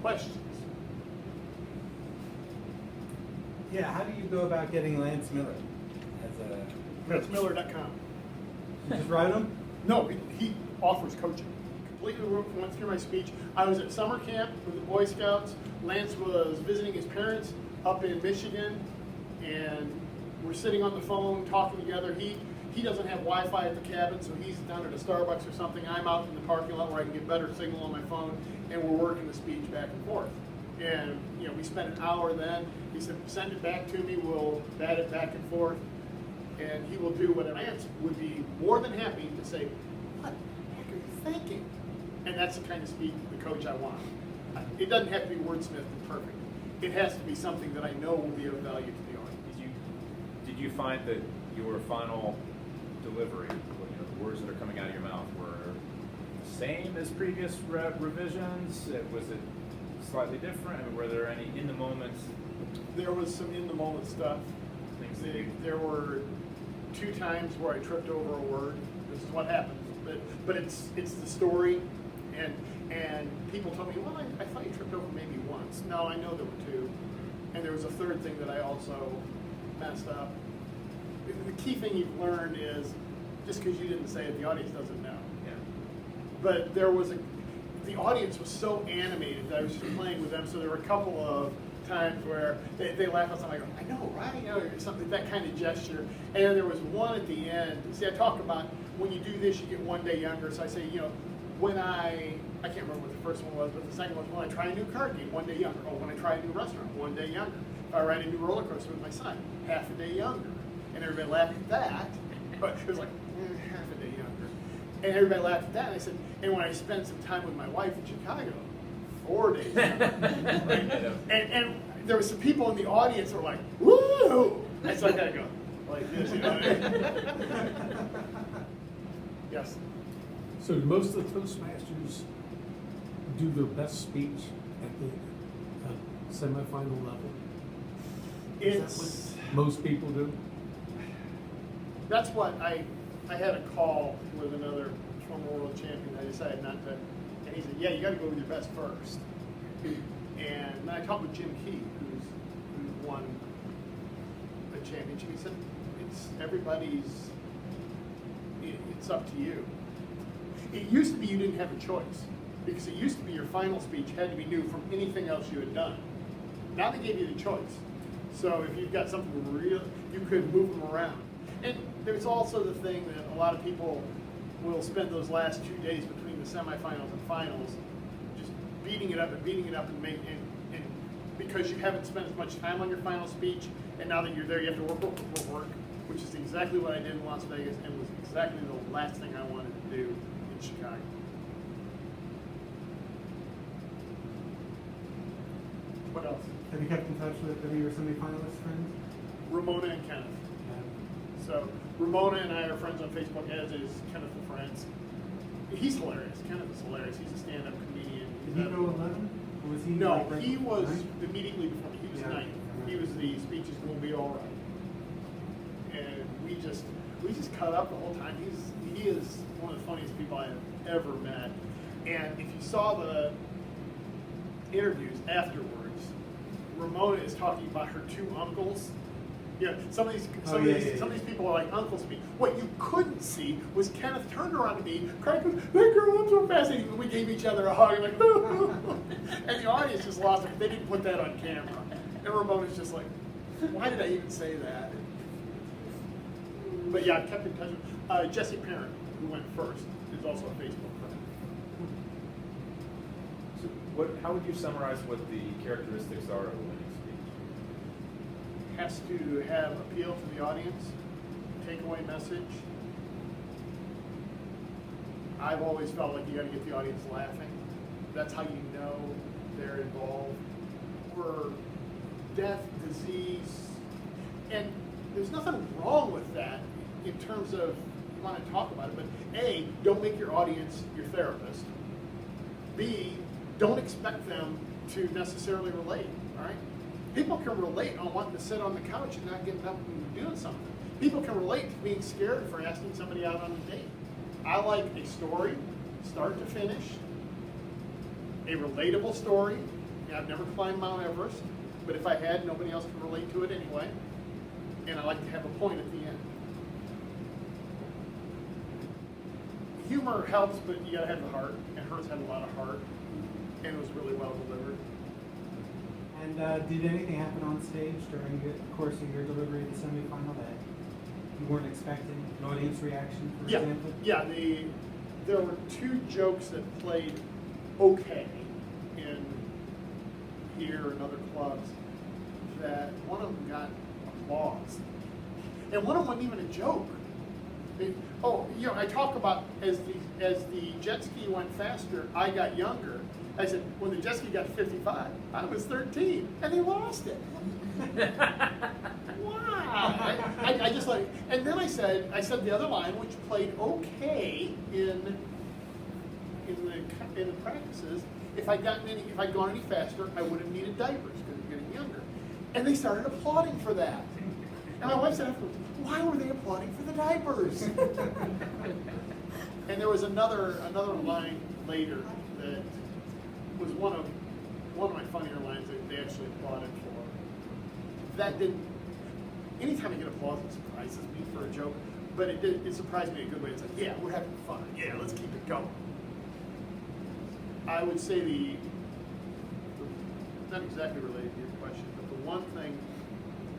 questions. Yeah, how do you go about getting Lance Miller as a coach? LanceMiller.com. You just write him? No, he offers coaching. Completely went through my speech. I was at summer camp with the Boy Scouts. Lance was visiting his parents up in Michigan, and we're sitting on the phone talking together. He doesn't have Wi-Fi at the cabin, so he's down at a Starbucks or something. I'm out in the parking lot where I can get better signal on my phone, and we're working the speech back and forth. And we spent an hour then. He said, send it back to me. We'll bat it back and forth, and he will do whatever. Lance would be more than happy to say, what the heck are you thinking? And that's the kind of speech, the coach I want. It doesn't have to be wordsmith and perfect. It has to be something that I know will be of value to the audience. Did you find that your final delivery, the words that are coming out of your mouth, were the same as previous revisions? Was it slightly different? I mean, were there any in the moment? There was some in the moment stuff. There were 2 times where I tripped over a word. This is what happens. But it's the story, and people told me, well, I thought you tripped over maybe once. No, I know there were 2. And there was a 3rd thing that I also messed up. The key thing you've learned is just because you didn't say it, the audience doesn't know. Yeah. But the audience was so animated that I was just playing with them, so there were a couple of times where they laughed at something. I go, I know, right? Or something, that kind of gesture. And then there was one at the end. See, I talk about when you do this, you get 1 day younger. So I say, when I can't remember what the first one was, but the second one was when I try a new card game, 1 day younger. Or when I try a new restaurant, 1 day younger. If I ride a new roller coaster with my son, half a day younger. And everybody laughed at that. But it was like, half a day younger. And everybody laughed at that. And I said, and when I spent some time with my wife in Chicago, 4 days younger. Right? And there were some people in the audience that were like, woo! And so I kind of go, like this, Yes. So most of the Toastmasters do their best speech at the semifinal level? It's Most people do? that's what I had a call with another former world champion. I decided not to, and he said, yeah, you got to go with your best first. And then I talked with Jim Key, who's won a championship. He said, it's up to you. It used to be you didn't have a choice, because it used to be your final speech had to be new from anything else you had done. Now they gave you the choice. So if you've got something real, you could move them around. And there's also the thing that a lot of people will spend those last 2 days between the semifinals and finals just beating it up and because you haven't spent as much time on your final speech, and now that you're there, you have to work, which is exactly what I did in Las Vegas, and was exactly the last thing I wanted to do in Chicago. What else? Have you kept in touch with any of your semi-finalist friends? Ramona and Kenneth. So Ramona and I are friends on Facebook, as is Kenneth LaFrance. He's hilarious. Kenneth is hilarious. He's a stand-up comedian. Did he go 11? Or was he No, like he was ninth? immediately before me. He was Yeah. 9th. He was the speech is going to be all right. And we just cut up the whole time. He is one of the funniest people I have ever met. And if you saw the interviews afterwards, Ramona is talking about her 2 uncles. Some of these people are like uncles to me. What you couldn't see was Kenneth turned around to me, cried, "That girl up so fast!" And we gave each other a hug, like, and the audience just lost it. They didn't put that on camera. And Ramona's just like, "Why did I even say that?" But yeah, I kept in touch with Jesse Parent, who went first, is also a Facebook friend. So how would you summarize what the characteristics are of a winning speech? Has to have appeal to the audience, takeaway message. I've always felt like you got to get the audience laughing. That's how you know they're involved. Or death, disease, and there's nothing wrong with that in terms of you want to talk about it, but A, don't make your audience your therapist. B, don't expect them to necessarily relate, all right? People can relate on wanting to sit on the couch and not getting up and doing something. People can relate to being scared for asking somebody out on a date. I like a story, start to finish, a relatable story, I've never climbed Mount Everest, but if I had, nobody else can relate to it anyway. And I like to have a point at the end. Humor helps, but you gotta have the heart, and hers had a lot of heart, and it was really well delivered. And did anything happen on stage during the course of your delivery of the semifinal that you weren't expecting? An audience reaction, for example? Yeah, there were two jokes that played okay in here and other clubs that one of them got applause. And one of them wasn't even a joke. I talk about as the jet ski went faster, I got younger. I said, when the jet ski got to 55, I was 13, and they lost it. Wow! I just like, and then I said the other line, which played okay in the practices. If I'd gone any faster, I would have needed diapers because I'm getting younger. And they started applauding for that. And my wife said afterwards, why were they applauding for the diapers? And there was another line later that was one of my funnier lines that they actually applauded for. That didn't. Anytime I get applause, it surprises me for a joke, but it surprised me in a good way. It's like, yeah, we're having fun. Yeah, let's keep it going. I would say not exactly related to your question, but the one thing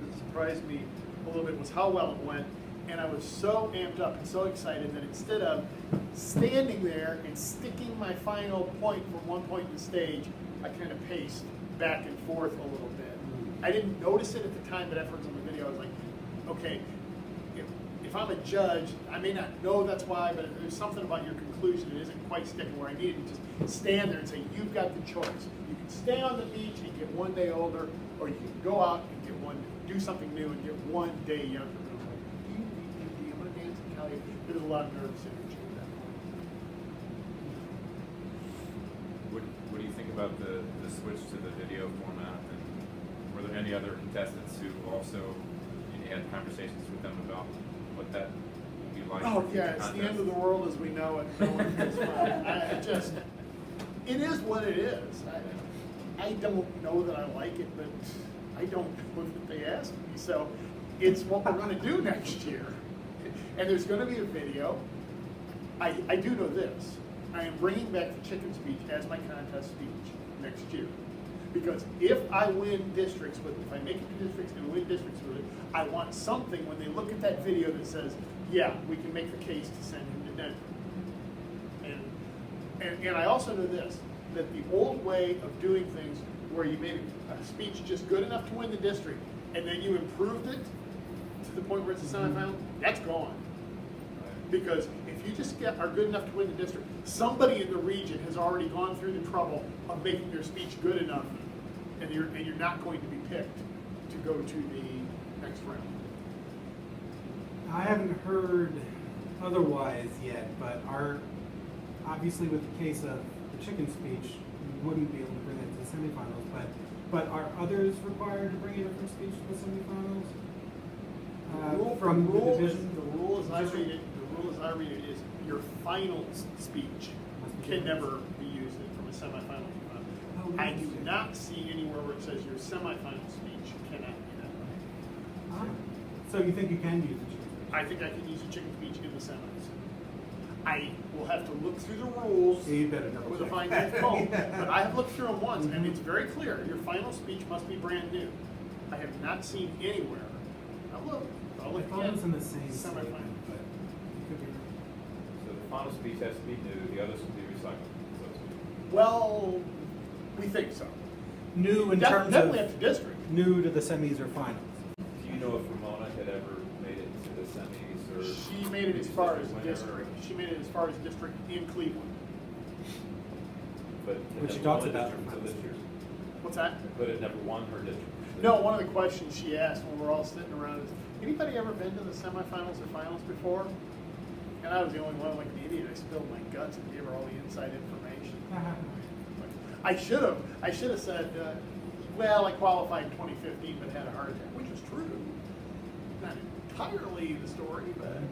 that surprised me a little bit was how well it went. And I was so amped up and so excited that instead of standing there and sticking my final point from one point in the stage, I kind of paced back and forth a little bit. I didn't notice it at the time, but afterwards on the video, I was like, okay, if I'm a judge, I may not know that's why, but there's something about your conclusion that isn't quite sticking where I need it. You just stand there and say, you've got the choice. You can stay on the beach and get one day older, or you can go out and do something new and get one day younger. I'm going to dance and tell you, there's a lot of nervous energy at that point. What do you think about the switch to the video format? And were there any other contestants who also you had conversations with them about what that would be like? Oh yeah, it's the end of the world as we know it. No one feels fine. It is what it is. I don't know that I like it, but I don't know that they asked me. So it's what we're going to do next year. And there's going to be a video. I do know this. I am bringing back the chicken speech as my contest speech next year. Because if I win districts if I make it to districts and win districts with it, I want something when they look at that video that says, yeah, we can make the case to send him to Denver. And I also know this, that the old way of doing things where you made a speech just good enough to win the district and then you improved it to the point where it's a semifinal, that's gone. Because if you just are good enough to win the district, somebody in the region has already gone through the trouble of making their speech good enough, and you're not going to be picked to go to the next round. I haven't heard otherwise yet, but obviously with the case of the chicken speech, you wouldn't be able to bring it to the semifinals, but are others required to bring a different speech to the semifinals? From the division? The rule as I read it is your final speech can never be used from a semifinal to final. I do not see anywhere where it says your semifinal speech cannot be that way. So you think you can use the chicken speech? I think I can use a chicken speech in the semis. I will have to look through the rules So you better double with a check. fine-tooth comb, but I have looked through them once, and it's very clear. Your final speech must be brand new. I have not seen anywhere. I'll look I thought it was in the same semifinal. statement, but it could be. So the final speech has to be new, the others can be recycled. So to speak. Well, we think so. New in terms Definitely of up to district. new to the semis or finals. Do you know if Ramona had ever made it to the semis or? She made it as far as winner, district. She made it as far as district in Cleveland. But had Which she never talks won a about district in until this year. What's that? But it never won her district. No, one of the questions she asked when we're all sitting around is, anybody ever been to the semifinals or finals before? And I was the only one, like an idiot. I spilled my guts and gave her all the inside information. I should have said, well, I qualified in 2015 but had a heart attack, which was true. Not entirely the story, but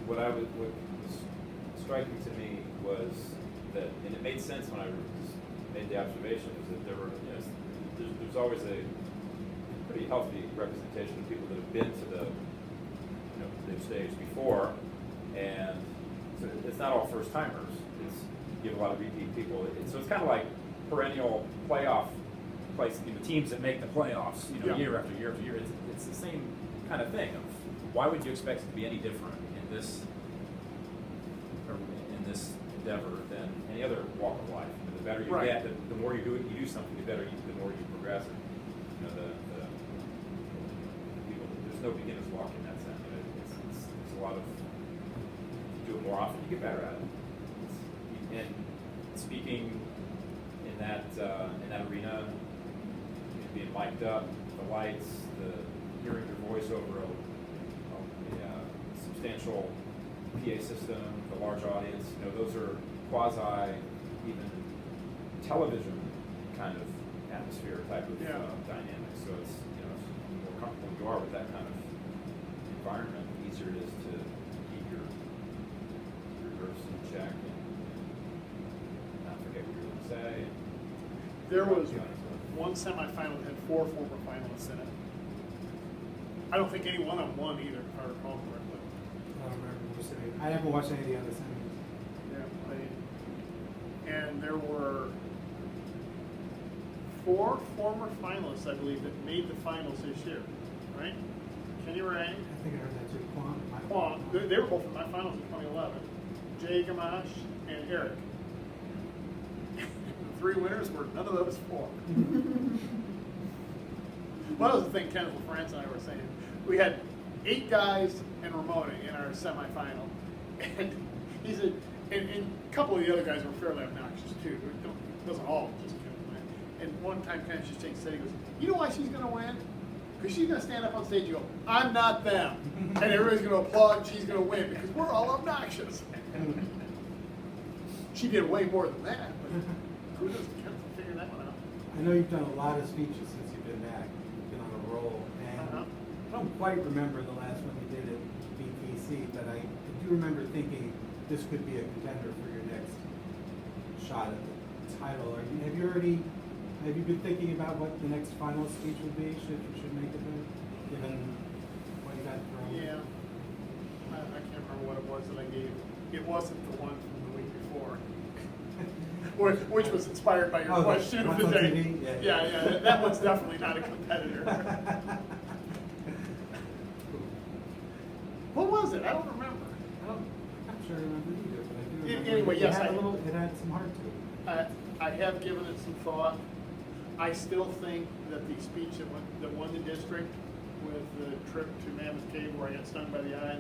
What was striking to me was that, and it made sense when I made the observation, is that there were, you know, there's always a pretty healthy representation of people that have been to the, you know, the stage before, and so it's not all first timers. You have a lot of repeat people. So it's kind of like perennial playoff place, you know, teams that make the playoffs, you know, Yeah. year after year after year. It's the same kind of thing. Of why would you expect it to be any different in this endeavor than any other walk of life? You know, the better you Right. get, the more you do something, the more you progress. And, you know, the people, there's no beginner's walk in that sense. You know, it's a lot of, you do it more often, you get better at it. And speaking in that arena, you know, being mic'd up, the lights, hearing your voice over a substantial PA system, the large audience, you know, those are quasi even television kind of atmosphere type of dynamic. So it's, you know, the more comfortable you are with that kind of environment, the easier it is to keep your nerves in check and not forget what you're going to say. There was one semifinal that had 4 former finalists in it. I don't think any one of them won either, if I recall correctly. I don't remember which city. I haven't watched any of the other semis. Yeah, and there were 4 former finalists, I believe, that made the finals this year, right? Kenny Ray, I think I heard that too. Quan, they were both in my finals in 2011. Jay Gamache and Eric. The 3 winners were none of those 4. One of the things Kenneth LaFrance and I were saying, we had 8 guys and Ramona in our semifinal, and he said, and a couple of the other guys were fairly obnoxious too. It wasn't all just Kenneth. And one time Kenneth just takes it, he goes, "You know why she's going to win? Because she's going to stand up on stage and go, 'I'm not them,' and everybody's going to applaud. And she's going to win because we're all obnoxious." She did way more than that, but kudos to Kenneth for figuring that one out. I know you've done a lot of speeches since you've been back. You've been on a roll. And I don't quite remember the last one you did at BPC, but I do remember thinking this could be a contender for your next shot at the title. Have you been thinking about what the next final speech would be? Should make it there, given what you got thrown? Yeah, I can't remember what it was that I gave. It wasn't the one from the week before, which was inspired by your Oh, question of the the one on day. TV? Yeah, that one's definitely not a competitor. What was it? I don't remember. I'm not sure I remember either, but I do remember. Anyway, yes, it had some heart to it. I have given it some thought. I still think that the speech that won the district with the trip to Mammoth Cave where I got stung by the eye,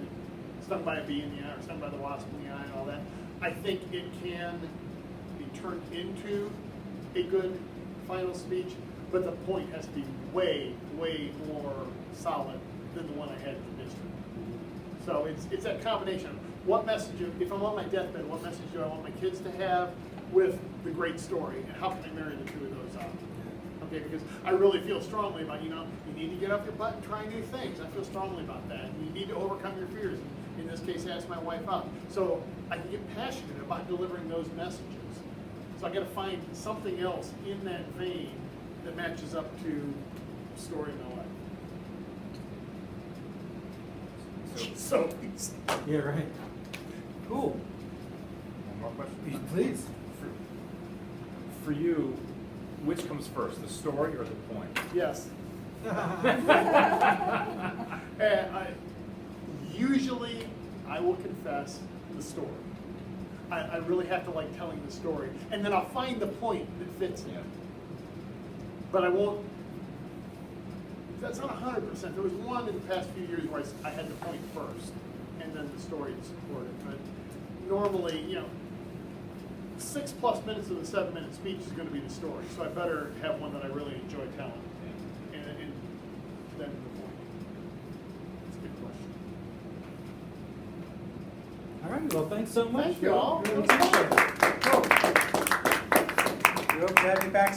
stung by a bee in the eye, or stung by the wasp in the eye and all that, I think it can be turned into a good final speech, but the point has to be way, way more solid than the one I had at the district. So it's that combination of what message, if I'm on my deathbed, what message do I want my kids to have with the great story, and how can I marry the 2 of those up? Okay, because I really feel strongly about, you need to get off your butt and try new things. I feel strongly about that. You need to overcome your fears. In this case, ask my wife out. So I can get passionate about delivering those messages. So I got to find something else in that vein that matches up to the story of my life. So Yeah, right. Cool. One more question. Please. For you, which comes first, the story or the point? yes. Usually, I will confess the story. I really have to like telling the story, and then I'll find the point that fits it. But I won't. That's not 100%. There was one in the past few years where I had the point first, and then the story to support it. But normally, 6+ minutes of the 7-minute speech is going to be the story. So I better have one that I really enjoy telling, and then the point. It's a good question. All right. Well, thanks so much. Thank you all. Really It was fun. appreciate it. Cool. We hope to have you back